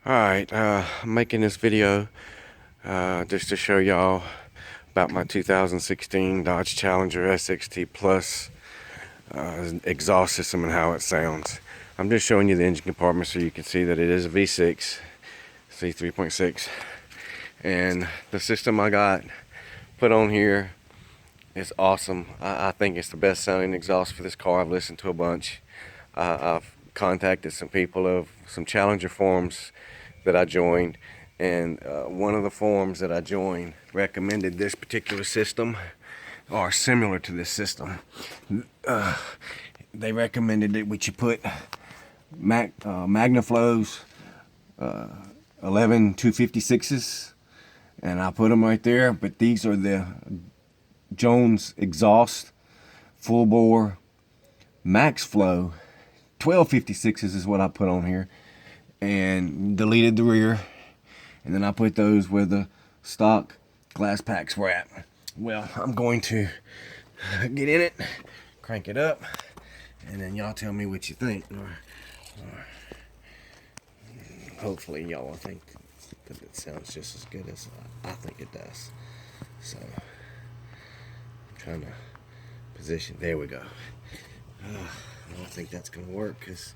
Alright, I'm making this video just to show y'all about my 2016 Dodge Challenger Sxt Plus exhaust system and how it sounds. I'm just showing you the engine compartment so you can see that it is a V6 C3.6, and the system I got put on here is awesome. I think it's the best sounding exhaust for this car. I've listened to a bunch. I've contacted some people of some Challenger forums that I joined, and one of the forums that I joined recommended this particular system, or similar to this system. They recommended that we should put MagnaFlow's 11 256s, and I put them right there. But these are the Jones exhaust full bore max flow 1256s is what I put on here, and deleted the rear, and then I put those where the stock glass packs were at. Well, I'm going to get in it, crank it up, and then y'all tell me what you think, or hopefully y'all will think that it sounds just as good as I think it does. So I'm trying to position. There we go. I don't think that's gonna work because,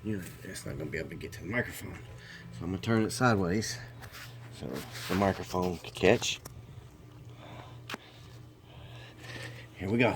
you know, it's not gonna be able to get to the microphone. So I'm gonna turn it sideways so the microphone can catch. Here we go.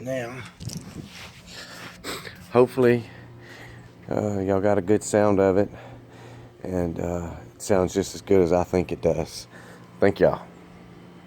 Now, hopefully y'all got a good sound of it, and it sounds just as good as I think it does. Thank y'all.